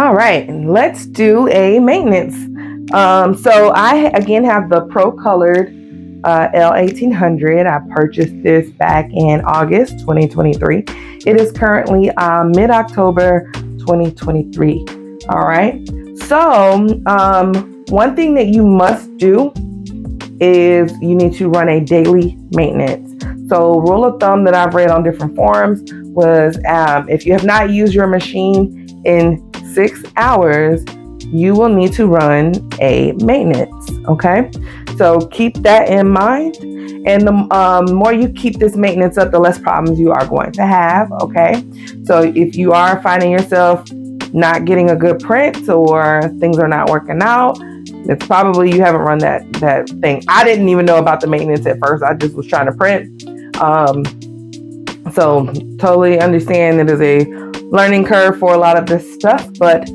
All right, let's do a maintenance. So I again have the Procolored L1800. I purchased this back in August 2023. It is currently mid-October 2023. All right. So one thing that you must do is you need to run a daily maintenance. So rule of thumb that I've read on different forums was if you have not used your machine in 6 hours, you will need to run a maintenance. Okay, so keep that in mind. And the more you keep this maintenance up, the less problems you are going to have. Okay, so if you are finding yourself not getting a good print or things are not working out, it's probably you haven't run that thing. I didn't even know about the maintenance at first. I just was trying to print. So totally understand it is a learning curve for a lot of this stuff, but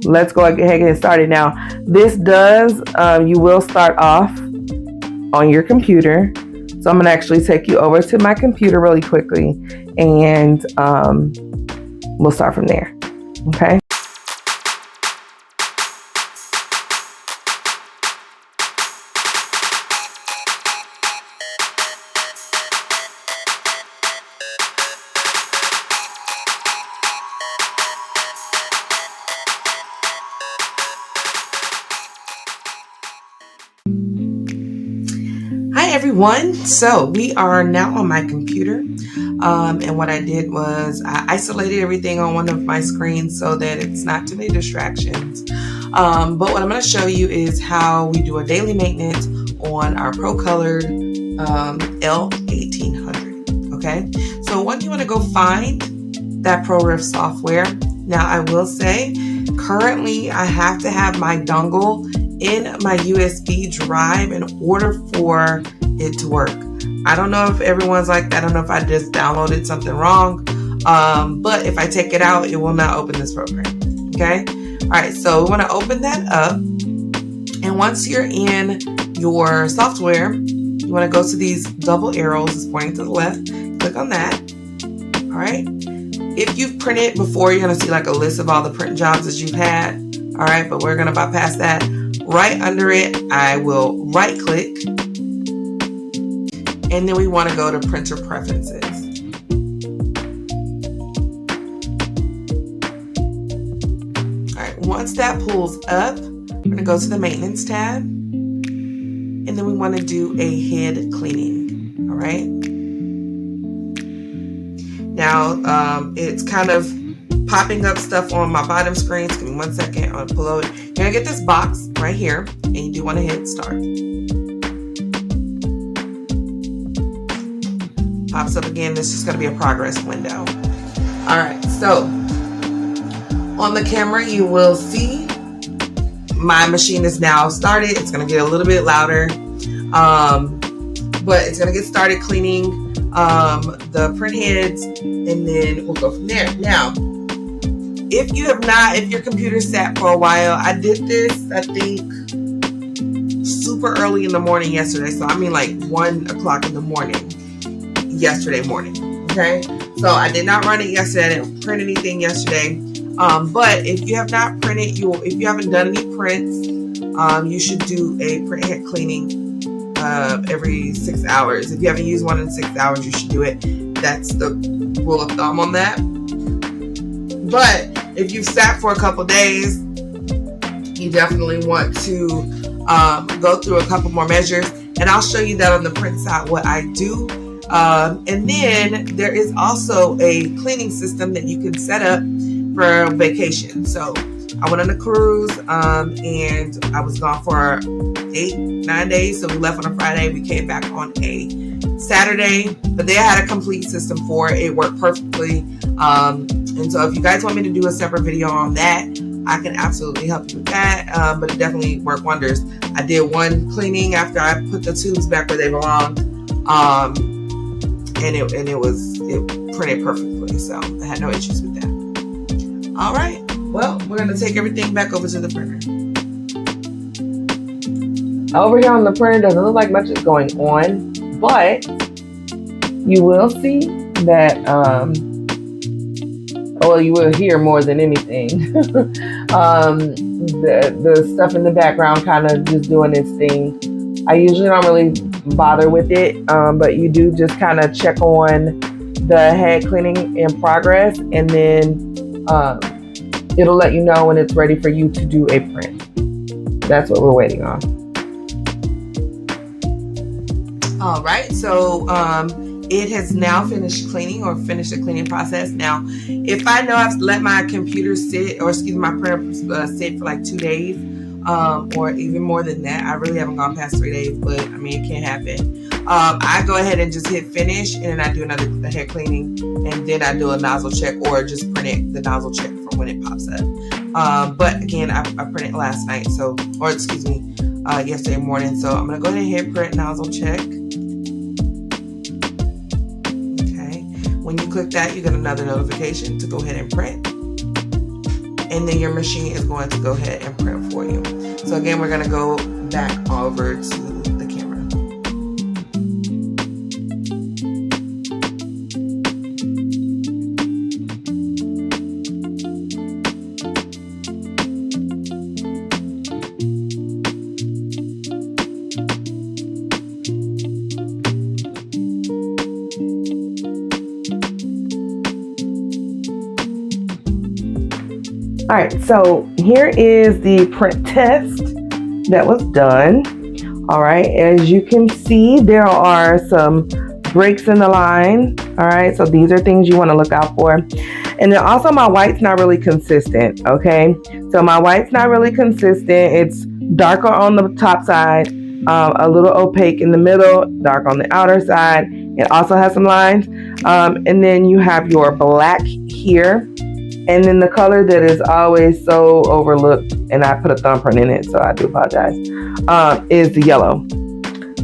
let's go ahead and get started. Now, this does, you will start off on your computer. So I'm going to actually take you over to my computer really quickly, and we'll start from there. Okay. Hi everyone, so we are now on my computer, and what I did was I isolated everything on one of my screens so that it's not too many distractions, but what I'm going to show you is how we do a daily maintenance on our Procolored L1800. Okay, so one, you want to go find that ProRiff software. Now I will say currently I have to have my dongle in my USB drive in order for it to work. I don't know if everyone's like that. I don't know if I just downloaded something wrong, but if I take it out, it will not open this program. Okay, all right, so we want to open that up, and once you're in your software, you want to go to these double arrows, it's pointing to the left, click on that. All right, if you've printed before, you're going to see like a list of all the print jobs that you've had. All right, but we're going to bypass that. Right under it, I will right click, and then we want to go to printer preferences. All right, once that pulls up, we're going to go to the maintenance tab, and then we want to do a head cleaning. All right. Now, it's kind of popping up stuff on my bottom screen. Give me 1 second. I'm going to pull it. You're going to get this box right here, and you do want to hit start. Pops up again. This is going to be a progress window. All right, so on the camera, you will see my machine is now started. It's going to get a little bit louder, but it's going to get started cleaning the print heads, and then we'll go from there. Now, if you have not, if your computer sat for a while, I did this, I think, super early in the morning yesterday. So I mean like 1 o'clock in the morning, yesterday morning. Okay. So I did not run it yesterday. I didn't print anything yesterday. But if you have not printed, if you haven't done any prints, you should do a print head cleaning every 6 hours. If you haven't used one in 6 hours, you should do it. That's the rule of thumb on that. But if you've sat for a couple days, you definitely want to go through a couple more measures, and I'll show you that on the print side what I do. And then there is also a cleaning system that you can set up for vacation. So I went on a cruise, and I was gone for 8-9 days. So we left on a Friday, we came back on a Saturday, but they had a complete system for it. It worked perfectly. And so if you guys want me to do a separate video on that, I can absolutely help you with that. But it definitely worked wonders. I did one cleaning after I put the tubes back where they belonged. And it printed perfectly. So I had no issues with that. All right. Well, we're going to take everything back over to the printer. Over here on the printer, doesn't look like much is going on, but you will see that well, you will hear more than anything. The stuff in the background kind of just doing its thing. I usually don't really bother with it, but you do just kind of check on the head cleaning in progress, and then it'll let you know when it's ready for you to do a print. That's what we're waiting on. All right, so it has now finished cleaning, or finished the cleaning process. Now, if I know I've let my computer sit, or excuse me, my printer sit for like 2 days, or even more than that, I really haven't gone past 3 days, but I mean, it can happen. I go ahead and just hit finish, and then I do another head cleaning, and then I do a nozzle check, or just print it, the nozzle check from when it pops up. But again, I printed last night, so, or excuse me, yesterday morning. So I'm gonna go ahead and hit print nozzle check. When you click that, you get another notification to go ahead and print. And then your machine is going to go ahead and print for you. So again, we're going to go back over to the camera. All right, so here is the print test that was done. All right, as you can see, there are some breaks in the line. All right, so these are things you want to look out for. And then also my white's not really consistent, okay? So my white's not really consistent. It's darker on the top side, a little opaque in the middle, dark on the outer side. It also has some lines. And then you have your black here. And then the color that is always so overlooked, and I put a thumbprint in it, so I do apologize, is the yellow.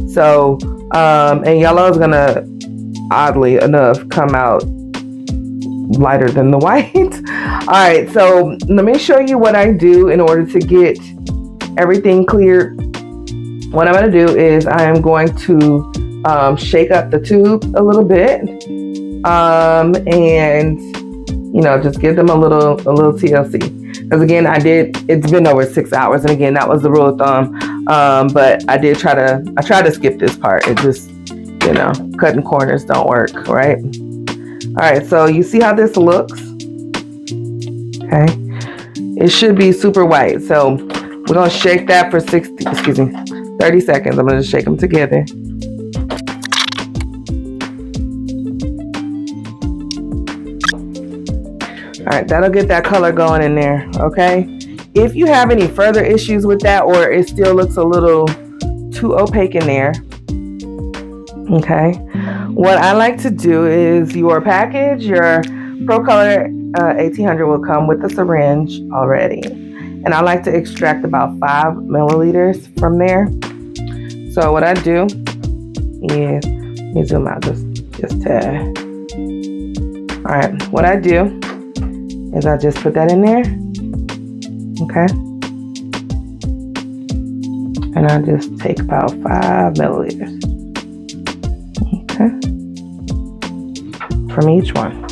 So, and yellow is gonna, oddly enough, come out lighter than the white. All right, so let me show you what I do in order to get everything cleared. What I'm gonna do is I am going to shake up the tubes a little bit, and you know, just give them a little TLC. Because again, it's been over 6 hours. And again, that was the rule of thumb. But I tried to skip this part. It just, you know, cutting corners don't work, right? All right, so you see how this looks? Okay. It should be super white. So we're gonna shake that for 30 seconds. I'm gonna just shake them together. All right, that'll get that color going in there, okay? If you have any further issues with that, or it still looks a little too opaque in there, okay? What I like to do is your package, your Procolored A300 will come with a syringe already. And I like to extract about 5 milliliters from there. So what I do is, let me zoom out just a tad. All right, what I do is I just put that in there, okay? And I just take about 5 milliliters, okay? From each one.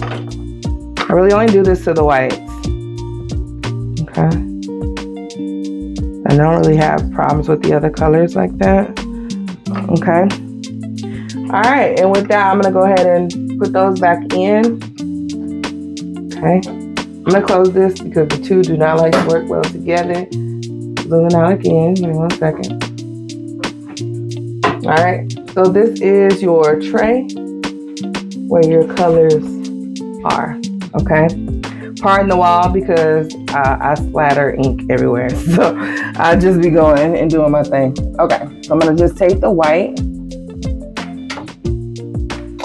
I really only do this to the whites, okay? I don't really have problems with the other colors like that, okay? All right, and with that, I'm gonna go ahead and put those back in, okay? I'm gonna close this because the two do not like to work well together. Zooming out again, give me 1 second. All right, so this is your tray where your colors are, okay? Pardon the wall because I splatter ink everywhere. So I'll just be going and doing my thing. Okay, so I'm gonna just take the white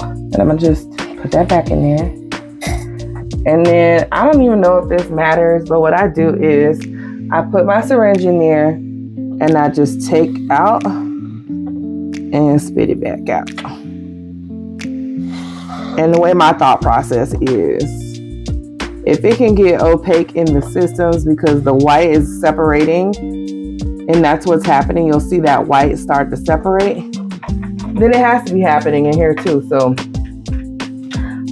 and I'm gonna just put that back in there. And then I don't even know if this matters, but what I do is I put my syringe in there and I just take out and spit it back out. And the way my thought process is, if it can get opaque in the systems because the white is separating, and that's what's happening, you'll see that white start to separate, then it has to be happening in here too. So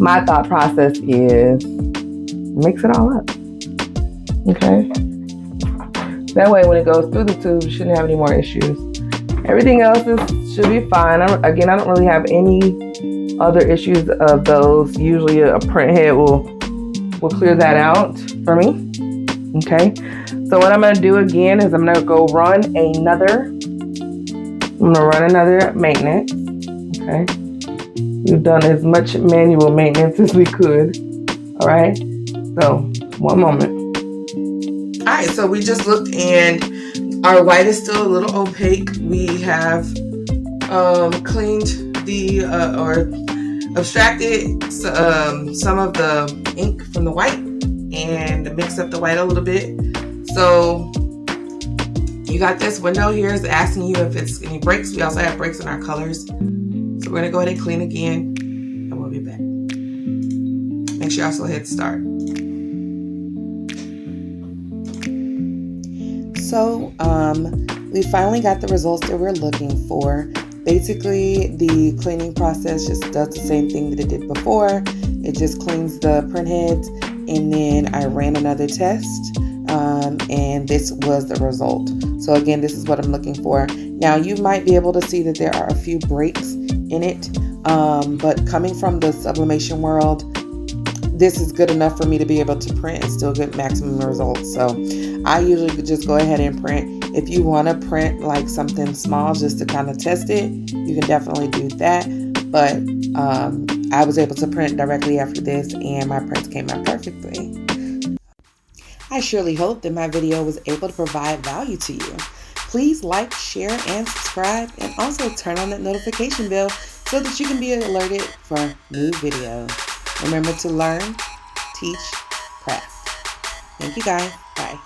my thought process is mix it all up. Okay. That way when it goes through the tube, you shouldn't have any more issues. Everything else should be fine. Again, I don't really have any other issues of those. Usually a print head will clear that out for me. Okay. So what I'm going to do again is I'm going to go run another maintenance. Okay. We've done as much manual maintenance as we could. All right. So one moment. All right. So we just looked and our white is still a little opaque. We have cleaned or abstracted some of the ink from the white and mixed up the white a little bit. So you got this window here is asking you if it's any breaks. We also have breaks in our colors. So we're going to go ahead and clean again and we'll be back. Make sure you also hit start. So we finally got the results that we're looking for. Basically, the cleaning process just does the same thing that it did before. It just cleans the print heads, and then I ran another test, and this was the result. So again, this is what I'm looking for. Now, you might be able to see that there are a few breaks in it, but coming from the sublimation world, this is good enough for me to be able to print and still get maximum results. So I usually just go ahead and print. If you want to print like something small just to kind of test it, you can definitely do that. But I was able to print directly after this and my prints came out perfectly. I surely hope that my video was able to provide value to you. Please like, share, and subscribe, and also turn on that notification bell so that you can be alerted for new videos. Remember to learn, teach, craft. Thank you guys. Bye.